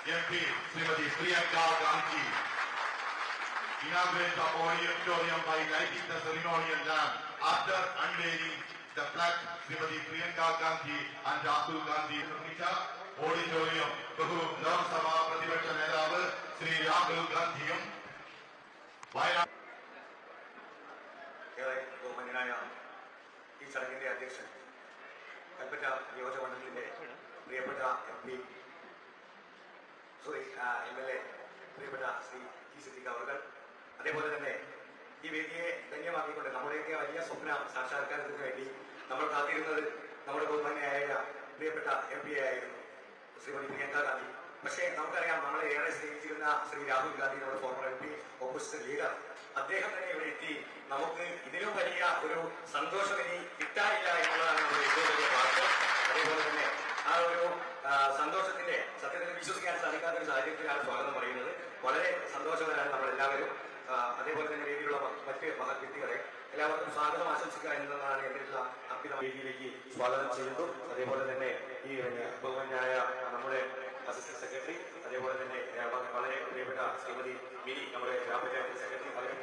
MP Srimati Priyanka Gandhi. Inaugurate the auditorium by lighting the ceremonial lamp. After unveiling the flag, Srimati Priyanka Gandhi and Rahul Gandhi നിർമ്മിച്ച auditorium Lok Sabha പ്രതിപക്ഷ നേതാവ് ശ്രീ രാഹുൽ ഗാന്ധിയും വയനാട് ബഹുമാന്യനായ ഈ ചടങ്ങിന്റെ അധ്യക്ഷൻ കൽപ്പറ്റ നിയോജകമണ്ഡലത്തിന്റെ പ്രിയപ്പെട്ട MP MLA പ്രിയപ്പെട്ട ശ്രീ ടി സിദ്ദീഖ് അവർ, അതേപോലെ തന്നെ ഈ വേദിയെ ധന്യമാക്കിക്കൊണ്ട് നമ്മുടെയൊക്കെ വലിയ സ്വപ്നം സാക്ഷാത്കാരത്തിന് വേണ്ടി നമ്മൾ കാത്തിരുന്നത് നമ്മുടെ ബഹുമാന്യനായ പ്രിയപ്പെട്ട MP ആയിരുന്നു ശ്രീമതി പ്രിയങ്ക ഗാന്ധി. പക്ഷേ നമുക്കറിയാം, നമ്മളെ ഏറെ സ്നേഹിച്ചിരുന്ന ശ്രീ രാഹുൽ ഗാന്ധി, നമ്മുടെ ഫോർമർ MP, ഓപ്പോസിഷൻ ലീഡർ, അദ്ദേഹം തന്നെ ഇവിടെ എത്തി. നമുക്ക് ഇതിലും വലിയ ഒരു സന്തോഷം ഇനി കിട്ടാനില്ല എന്നുള്ളതാണ് നമ്മുടെ ഏറ്റവും വലിയ വാർത്ത. അതേപോലെ തന്നെ ആ ഒരു സന്തോഷത്തിന്റെ സത്യത്തിൽ വിശ്വസിക്കാൻ സാധിക്കാത്ത ഒരു സാഹചര്യത്തിലാണ് സ്വാഗതം പറയുന്നത്. വളരെ സന്തോഷകരമാണ് നമ്മളെല്ലാവരും. അതേപോലെ തന്നെ വേദിയിലുള്ള മറ്റ് മഹത് വ്യക്തികളെ എല്ലാവർക്കും സ്വാഗതം ആശംസിക്കുക എന്നതാണ് എന്നുള്ള അർപ്പിത വേദിയിലേക്ക് സ്വാഗതം ചെയ്യുന്നു. അതേപോലെ തന്നെ ഈ ബഹുമാന്യനായ നമ്മുടെ അസിസ്റ്റന്റ് സെക്രട്ടറി, അതേപോലെ തന്നെ വളരെ പ്രിയപ്പെട്ട ശ്രീമതി മിനി, നമ്മുടെ ഗ്രാമപഞ്ചായത്ത് സെക്രട്ടറി, വളരെ